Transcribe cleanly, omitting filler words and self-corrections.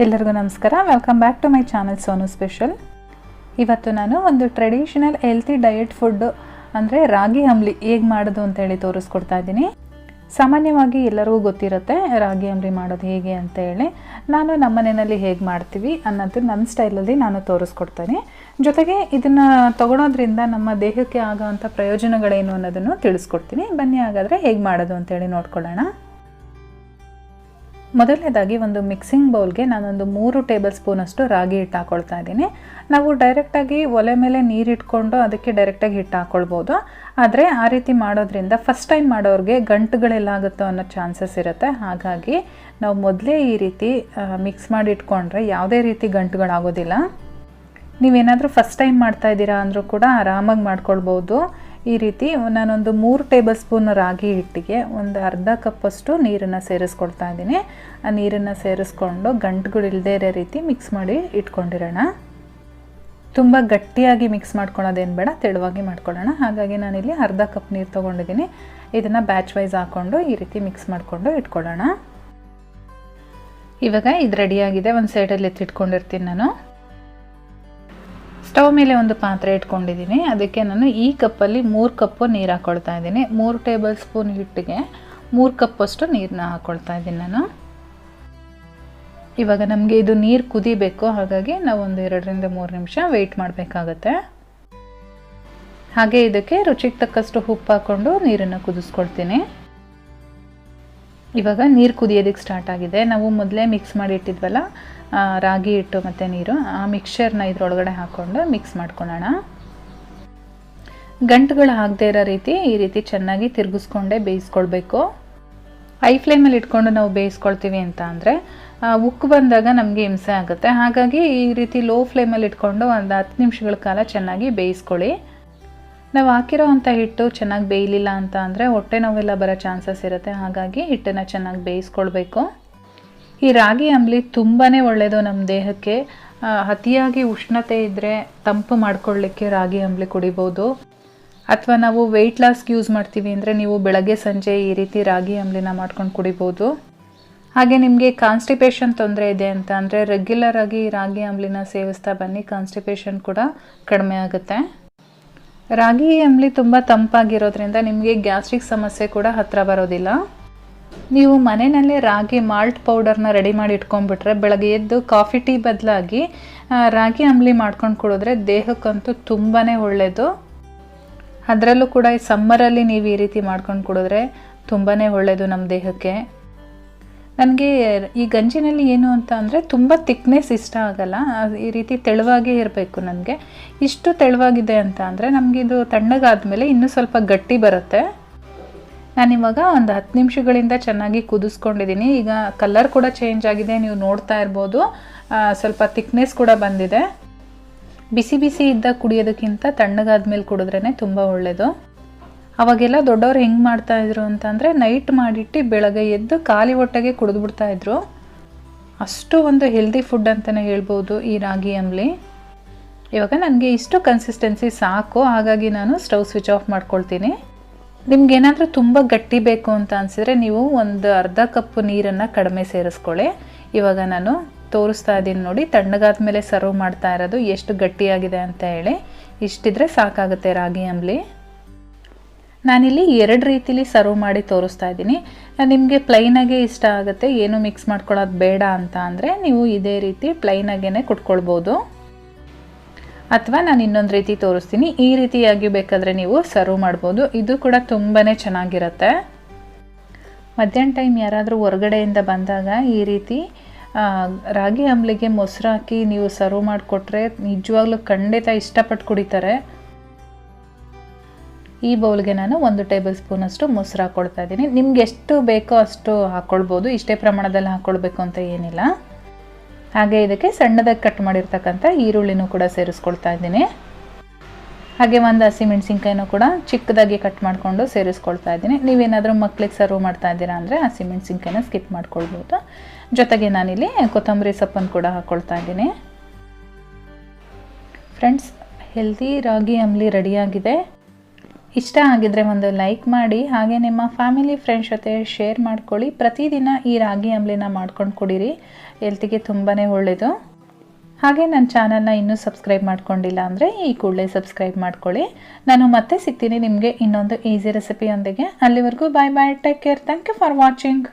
ಎಲ್ಲರಿಗೂ ನಮಸ್ಕಾರ. Welcome back to my channel Sonu special. ಇವತ್ತು ನಾನು ಒಂದು ಟ್ರೆಡಿಷನಲ್ ಹೆಲ್ತಿ ಡಯಟ್ ಫುಡ್ ಅಂದರೆ ರಾಗಿ ಅಂಬ್ಲಿ ಹೇಗೆ ಮಾಡೋದು ಅಂತೇಳಿ ತೋರಿಸ್ಕೊಡ್ತಾ ಇದ್ದೀನಿ. ಸಾಮಾನ್ಯವಾಗಿ ಎಲ್ಲರಿಗೂ ಗೊತ್ತಿರುತ್ತೆ ರಾಗಿ ಅಂಬ್ಲಿ ಮಾಡೋದು ಹೇಗೆ ಅಂತೇಳಿ. ನಾನು ನಮ್ಮ ಮನೆಯಲ್ಲಿ ಹೇಗೆ ಮಾಡ್ತೀವಿ ಅನ್ನೋದು ನನ್ನ ಸ್ಟೈಲಲ್ಲಿ ನಾನು ತೋರಿಸ್ಕೊಡ್ತೇನೆ. ಜೊತೆಗೆ ಇದನ್ನು ತೊಗೊಳೋದ್ರಿಂದ ನಮ್ಮ ದೇಹಕ್ಕೆ ಆಗೋವಂಥ ಪ್ರಯೋಜನಗಳೇನು ಅನ್ನೋದನ್ನು ತಿಳಿಸ್ಕೊಡ್ತೀನಿ. ಬನ್ನಿ ಹಾಗಾದರೆ ಹೇಗೆ ಮಾಡೋದು ಅಂತೇಳಿ ನೋಡ್ಕೊಳ್ಳೋಣ. ಮೊದಲನೇದಾಗಿ ಒಂದು ಮಿಕ್ಸಿಂಗ್ ಬೌಲ್ಗೆ ನಾನೊಂದು 3 ಟೇಬಲ್ ಸ್ಪೂನಷ್ಟು ರಾಗಿ ಹಿಟ್ಟು ಹಾಕ್ಕೊಳ್ತಾ ಇದ್ದೀನಿ. ನಾವು ಡೈರೆಕ್ಟಾಗಿ ಒಲೆ ಮೇಲೆ ನೀರಿಟ್ಕೊಂಡು ಅದಕ್ಕೆ ಡೈರೆಕ್ಟಾಗಿ ಹಿಟ್ಟು ಹಾಕ್ಕೊಳ್ಬೋದು. ಆದರೆ ಆ ರೀತಿ ಮಾಡೋದ್ರಿಂದ ಫಸ್ಟ್ ಟೈಮ್ ಮಾಡೋರಿಗೆ ಗಂಟುಗಳೆಲ್ಲ ಆಗುತ್ತೋ ಅನ್ನೋ ಚಾನ್ಸಸ್ ಇರುತ್ತೆ. ಹಾಗಾಗಿ ನಾವು ಮೊದಲೇ ಈ ರೀತಿ ಮಿಕ್ಸ್ ಮಾಡಿ ಇಟ್ಕೊಂಡ್ರೆ ಯಾವುದೇ ರೀತಿ ಗಂಟುಗಳಾಗೋದಿಲ್ಲ. ನೀವೇನಾದರೂ ಫಸ್ಟ್ ಟೈಮ್ ಮಾಡ್ತಾ ಇದ್ದೀರಾ ಅಂದರೂ ಕೂಡ ಆರಾಮಾಗಿ ಮಾಡ್ಕೊಳ್ಬೋದು. ಈ ರೀತಿ ನಾನೊಂದು 3 ಟೇಬಲ್ ಸ್ಪೂನ್ ರಾಗಿ ಹಿಟ್ಟಿಗೆ ಒಂದು ಅರ್ಧ ಕಪ್ಪಷ್ಟು ನೀರನ್ನು ಸೇರಿಸ್ಕೊಳ್ತಾ ಇದ್ದೀನಿ. ಆ ನೀರನ್ನು ಸೇರಿಸ್ಕೊಂಡು ಗಂಟುಗಳಿಲ್ಲದೆ ಇರೋ ರೀತಿ ಮಿಕ್ಸ್ ಮಾಡಿ ಇಟ್ಕೊಂಡಿರೋಣ. ತುಂಬ ಗಟ್ಟಿಯಾಗಿ ಮಿಕ್ಸ್ ಮಾಡ್ಕೊಳ್ಳೋದೇನು ಬೇಡ, ತೆಳುವಾಗಿ ಮಾಡ್ಕೊಳ್ಳೋಣ. ಹಾಗಾಗಿ ನಾನಿಲ್ಲಿ ಅರ್ಧ ಕಪ್ ನೀರು ತೊಗೊಂಡಿದ್ದೀನಿ. ಇದನ್ನು ಬ್ಯಾಚ್ ವೈಸ್ ಹಾಕ್ಕೊಂಡು ಈ ರೀತಿ ಮಿಕ್ಸ್ ಮಾಡಿಕೊಂಡು ಇಟ್ಕೊಳ್ಳೋಣ. ಇವಾಗ ಇದು ರೆಡಿಯಾಗಿದೆ. ಒಂದು ಸೈಡಲ್ಲಿ ಎತ್ತಿಟ್ಕೊಂಡಿರ್ತೀನಿ ನಾನು. ಸ್ಟವ್ ಮೇಲೆ ಒಂದು ಪಾತ್ರೆ ಇಟ್ಕೊಂಡಿದ್ದೀನಿ. ಅದಕ್ಕೆ ನಾನು ಈ ಕಪ್ಪಲ್ಲಿ 3 ಕಪ್ಪು ನೀರು ಹಾಕ್ಕೊಳ್ತಾ ಇದ್ದೀನಿ. 3 ಟೇಬಲ್ ಸ್ಪೂನ್ ಹಿಟ್ಟಿಗೆ 3 ಕಪ್ಪಷ್ಟು ನೀರನ್ನ ಹಾಕ್ಕೊಳ್ತಾ ಇದ್ದೀನಿ ನಾನು. ಇವಾಗ ನಮಗೆ ಇದು ನೀರು ಕುದಿಬೇಕು. ಹಾಗಾಗಿ ನಾವು ಒಂದು 2-3 ನಿಮಿಷ ವೆಯ್ಟ್ ಮಾಡಬೇಕಾಗತ್ತೆ. ಹಾಗೆ ಇದಕ್ಕೆ ರುಚಿಗೆ ತಕ್ಕಷ್ಟು ಉಪ್ಪು ಹಾಕ್ಕೊಂಡು ನೀರನ್ನು ಕುದಿಸ್ಕೊಳ್ತೀನಿ. ಇವಾಗ ನೀರು ಕುದಿಯೋದಕ್ಕೆ ಸ್ಟಾರ್ಟ್ ಆಗಿದೆ. ನಾವು ಮೊದಲೇ ಮಿಕ್ಸ್ ಮಾಡಿ ಇಟ್ಟಿದ್ವಲ್ಲ ರಾಗಿ ಹಿಟ್ಟು ಮತ್ತು ನೀರು, ಆ ಮಿಕ್ಸ್ಚರ್ನ ಇದರೊಳಗಡೆ ಹಾಕ್ಕೊಂಡು ಮಿಕ್ಸ್ ಮಾಡ್ಕೊಳ್ಳೋಣ. ಗಂಟುಗಳು ಆಗದೇ ಇರೋ ರೀತಿ ಈ ರೀತಿ ಚೆನ್ನಾಗಿ ತಿರುಗಿಸ್ಕೊಂಡೇ ಬೇಯಿಸ್ಕೊಳ್ಬೇಕು. ಹೈ ಫ್ಲೇಮಲ್ಲಿ ಇಟ್ಕೊಂಡು ನಾವು ಬೇಯಿಸ್ಕೊಳ್ತೀವಿ ಅಂತ ಅಂದರೆ ಉಕ್ಕು ಬಂದಾಗ ನಮಗೆ ಹಿಂಸೆ ಆಗುತ್ತೆ. ಹಾಗಾಗಿ ಈ ರೀತಿ ಲೋ ಫ್ಲೇಮಲ್ಲಿ ಇಟ್ಕೊಂಡು ಒಂದು 10 ನಿಮಿಷಗಳ ಕಾಲ ಚೆನ್ನಾಗಿ ಬೇಯಿಸ್ಕೊಳ್ಳಿ. ನಾವು ಹಾಕಿರೋ ಅಂಥ ಹಿಟ್ಟು ಚೆನ್ನಾಗಿ ಬೇಯಲಿಲ್ಲ ಅಂತ ಅಂದರೆ ಹೊಟ್ಟೆ ನೋವೆಲ್ಲ ಬರೋ ಚಾನ್ಸಸ್ ಇರುತ್ತೆ. ಹಾಗಾಗಿ ಹಿಟ್ಟನ್ನು ಚೆನ್ನಾಗಿ ಬೇಯಿಸ್ಕೊಳ್ಬೇಕು. ಈ ರಾಗಿ ಅಂಬ್ಲಿ ತುಂಬಾ ಒಳ್ಳೆಯದು ನಮ್ಮ ದೇಹಕ್ಕೆ. ಅತಿಯಾಗಿ ಉಷ್ಣತೆ ಇದ್ದರೆ ತಂಪು ಮಾಡ್ಕೊಳ್ಳಿಕ್ಕೆ ರಾಗಿ ಅಂಬ್ಲಿ ಕುಡಿಬೋದು. ಅಥವಾ ನಾವು ವೆಯ್ಟ್ ಲಾಸ್ಗೆ ಯೂಸ್ ಮಾಡ್ತೀವಿ ಅಂದರೆ ನೀವು ಬೆಳಗ್ಗೆ ಸಂಜೆ ಈ ರೀತಿ ರಾಗಿ ಅಂಬ್ಲಿನ ಮಾಡ್ಕೊಂಡು ಕುಡಿಬೋದು. ಹಾಗೆ ನಿಮಗೆ ಕಾನ್ಸ್ಟಿಪೇಷನ್ ತೊಂದರೆ ಇದೆ ಅಂತ ಅಂದರೆ ರೆಗ್ಯುಲರ್ ಆಗಿ ರಾಗಿ ಅಂಬ್ಲಿನ ಸೇವಿಸ್ತಾ ಬನ್ನಿ. ಕಾನ್ಸ್ಟಿಪೇಷನ್ ಕೂಡ ಕಡಿಮೆ ಆಗುತ್ತೆ. ರಾಗಿ ಅಂಬ್ಲಿ ತುಂಬ ತಂಪಾಗಿರೋದ್ರಿಂದ ನಿಮಗೆ ಗ್ಯಾಸ್ಟ್ರಿಕ್ ಸಮಸ್ಯೆ ಕೂಡ ಹತ್ತಿರ ಬರೋದಿಲ್ಲ. ನೀವು ಮನೆಯಲ್ಲೇ ರಾಗಿ ಮಾಲ್ಟ್ ಪೌಡರ್ನ ರೆಡಿ ಮಾಡಿ ಇಟ್ಕೊಂಡ್ಬಿಟ್ರೆ ಬೆಳಗ್ಗೆ ಎದ್ದು ಕಾಫಿ ಟೀ ಬದಲಾಗಿ ರಾಗಿ ಅಂಬ್ಲಿ ಮಾಡ್ಕೊಂಡು ಕುಡಿದ್ರೆ ದೇಹಕ್ಕಂತೂ ತುಂಬಾ ಒಳ್ಳೆಯದು. ಅದರಲ್ಲೂ ಕೂಡ ಈ ಸಮ್ಮರಲ್ಲಿ ನೀವು ಈ ರೀತಿ ಮಾಡ್ಕೊಂಡು ಕುಡಿದ್ರೆ ತುಂಬಾ ಒಳ್ಳೆಯದು ನಮ್ಮ ದೇಹಕ್ಕೆ. ನನಗೆ ಈ ಗಂಜಿನಲ್ಲಿ ಏನು ಅಂತ ಅಂದರೆ ತುಂಬ ತಿಕ್ನೆಸ್ ಇಷ್ಟ ಆಗಲ್ಲ. ಈ ರೀತಿ ತೆಳುವಾಗೇ ಇರಬೇಕು ನನಗೆ. ಇಷ್ಟು ತೆಳುವಾಗಿದೆ ಅಂತ ಅಂದರೆ ನಮಗಿದು ತಣ್ಣಗಾದ್ಮೇಲೆ ಇನ್ನೂ ಸ್ವಲ್ಪ ಗಟ್ಟಿ ಬರುತ್ತೆ. ನಾನಿವಾಗ ಒಂದು 10 ನಿಮಿಷಗಳಿಂದ ಚೆನ್ನಾಗಿ ಕುದಿಸ್ಕೊಂಡಿದ್ದೀನಿ. ಈಗ ಕಲರ್ ಕೂಡ ಚೇಂಜ್ ಆಗಿದೆ, ನೀವು ನೋಡ್ತಾ ಇರ್ಬೋದು. ಸ್ವಲ್ಪ ತಿಕ್ನೆಸ್ ಕೂಡ ಬಂದಿದೆ. ಬಿಸಿ ಬಿಸಿ ಇದ್ದಾಗ ಕುಡಿಯೋದಕ್ಕಿಂತ ತಣ್ಣಗಾದ್ಮೇಲೆ ಕುಡಿದ್ರೇ ತುಂಬ ಒಳ್ಳೆಯದು. ಅವಾಗೆಲ್ಲ ದೊಡ್ಡವ್ರು ಹೆಂಗೆ ಮಾಡ್ತಾಯಿದ್ರು ಅಂತಂದರೆ ನೈಟ್ ಮಾಡಿಟ್ಟು ಬೆಳಗ್ಗೆ ಎದ್ದು ಖಾಲಿ ಹೊಟ್ಟೆಗೆ ಕುಡಿದ್ಬಿಡ್ತಾಯಿದ್ರು. ಅಷ್ಟು ಒಂದು ಹೆಲ್ದಿ ಫುಡ್ ಅಂತಲೇ ಹೇಳ್ಬೋದು ಈ ರಾಗಿ ಅಂಬ್ಲಿ. ಇವಾಗ ನನಗೆ ಇಷ್ಟು ಕನ್ಸಿಸ್ಟೆನ್ಸಿ ಸಾಕು. ಹಾಗಾಗಿ ನಾನು ಸ್ಟವ್ ಸ್ವಿಚ್ ಆಫ್ ಮಾಡ್ಕೊಳ್ತೀನಿ. ನಿಮ್ಗೇನಾದರೂ ತುಂಬ ಗಟ್ಟಿ ಬೇಕು ಅಂತ ಅನಿಸಿದ್ರೆ ನೀವು ಒಂದು ಅರ್ಧ ಕಪ್ಪು ನೀರನ್ನು ಕಡಿಮೆ ಸೇರಿಸ್ಕೊಳ್ಳಿ. ಇವಾಗ ನಾನು ತೋರಿಸ್ತಾ ಇದ್ದೀನಿ ನೋಡಿ, ತಣ್ಣಗಾದ ಮೇಲೆ ಸರ್ವ್ ಮಾಡ್ತಾ ಇರೋದು ಎಷ್ಟು ಗಟ್ಟಿಯಾಗಿದೆ ಅಂತ ಹೇಳಿ. ಇಷ್ಟಿದ್ರೆ ಸಾಕಾಗುತ್ತೆ ರಾಗಿ ಅಂಬ್ಲಿ. ನಾನಿಲ್ಲಿ 2 ರೀತಿಲಿ ಸರ್ವ್ ಮಾಡಿ ತೋರಿಸ್ತಾ ಇದ್ದೀನಿ. ನಿಮಗೆ ಪ್ಲೈನಾಗೇ ಇಷ್ಟ ಆಗುತ್ತೆ, ಏನು ಮಿಕ್ಸ್ ಮಾಡ್ಕೊಳ್ಳೋದು ಬೇಡ ಅಂತ ಅಂದರೆ ನೀವು ಇದೇ ರೀತಿ ಪ್ಲೈನಾಗೇ ಕುಟ್ಕೊಳ್ಬೋದು. ಅಥವಾ ನಾನು ಇನ್ನೊಂದು ರೀತಿ ತೋರಿಸ್ತೀನಿ. ಈ ರೀತಿಯಾಗಿ ಬೇಕಾದರೆ ನೀವು ಸರ್ವ್ ಮಾಡ್ಬೋದು. ಇದು ಕೂಡ ತುಂಬಾ ಚೆನ್ನಾಗಿರುತ್ತೆ. ಮಧ್ಯಾಹ್ನ ಟೈಮ್ ಯಾರಾದರೂ ಹೊರಗಡೆಯಿಂದ ಬಂದಾಗ ಈ ರೀತಿ ರಾಗಿ ಅಂಬ್ಲಿಗೆ ಮೊಸರು ಹಾಕಿ ನೀವು ಸರ್ವ್ ಮಾಡಿಕೊಟ್ರೆ ನಿಜವಾಗ್ಲೂ ಖಂಡಿತ ಇಷ್ಟಪಟ್ಟು ಕುಡಿತಾರೆ. ಈ ಬೌಲ್ಗೆ ನಾನು 1 ಟೇಬಲ್ ಸ್ಪೂನಷ್ಟು ಮೊಸರು ಹಾಕ್ಕೊಳ್ತಾ ಇದ್ದೀನಿ. ನಿಮ್ಗೆ ಎಷ್ಟು ಬೇಕೋ ಅಷ್ಟು ಹಾಕ್ಕೊಳ್ಬೋದು. ಇಷ್ಟೇ ಪ್ರಮಾಣದಲ್ಲಿ ಹಾಕ್ಕೊಳ್ಬೇಕು ಅಂತ ಏನಿಲ್ಲ. ಹಾಗೆ ಇದಕ್ಕೆ ಸಣ್ಣದಾಗಿ ಕಟ್ ಮಾಡಿರ್ತಕ್ಕಂಥ ಈರುಳ್ಳಿನೂ ಕೂಡ ಸೇರಿಸ್ಕೊಳ್ತಾ ಇದ್ದೀನಿ. ಹಾಗೆ ಒಂದು ಹಸಿಮೆಣಸಿನ್ಕಾಯಿನೂ ಕೂಡ ಚಿಕ್ಕದಾಗಿ ಕಟ್ ಮಾಡಿಕೊಂಡು ಸೇರಿಸ್ಕೊಳ್ತಾ ಇದ್ದೀನಿ. ನೀವೇನಾದರೂ ಮಕ್ಳಿಗೆ ಸರ್ವ್ ಮಾಡ್ತಾ ಇದ್ದೀರಾ ಅಂದರೆ ಹಸಿಮೆಣಸಿನ್ಕಾಯಿನ ಸ್ಕಿಪ್ ಮಾಡ್ಕೊಳ್ಬೋದು. ಜೊತೆಗೆ ನಾನಿಲ್ಲಿ ಕೊತ್ತಂಬರಿ ಸೊಪ್ಪನ್ನು ಕೂಡ ಹಾಕ್ಕೊಳ್ತಾ ಇದ್ದೀನಿ. ಫ್ರೆಂಡ್ಸ್, ಹೆಲ್ದಿ ರಾಗಿ ಅಂಬ್ಲಿ ರೆಡಿಯಾಗಿದೆ. ಇಷ್ಟ ಆಗಿದ್ರೆ ಒಂದು ಲೈಕ್ ಮಾಡಿ, ಹಾಗೆ ನಿಮ್ಮ ಫ್ಯಾಮಿಲಿ ಫ್ರೆಂಡ್ಸ್ ಜೊತೆ ಶೇರ್ ಮಾಡ್ಕೊಳ್ಳಿ. ಪ್ರತಿದಿನ ಈ ರಾಗಿ ಅಂಬಲಿನ ಮಾಡ್ಕೊಂಡು ಕುಡೀರಿ, ಹೆಲ್ತಿಗೆ ತುಂಬಾ ಒಳ್ಳೆಯದು. ಹಾಗೆ ನನ್ನ ಚಾನಲ್ನ ಇನ್ನೂ ಸಬ್ಸ್ಕ್ರೈಬ್ ಮಾಡ್ಕೊಂಡಿಲ್ಲ ಅಂದರೆ ಈ ಕೂಡಲೇ ಸಬ್ಸ್ಕ್ರೈಬ್ ಮಾಡ್ಕೊಳ್ಳಿ. ನಾನು ಮತ್ತೆ ಸಿಗ್ತೀನಿ ನಿಮಗೆ ಇನ್ನೊಂದು ಈಸಿ ರೆಸಿಪಿಯೊಂದಿಗೆ. ಅಲ್ಲಿವರೆಗೂ bye bye, take care, thank you for watching.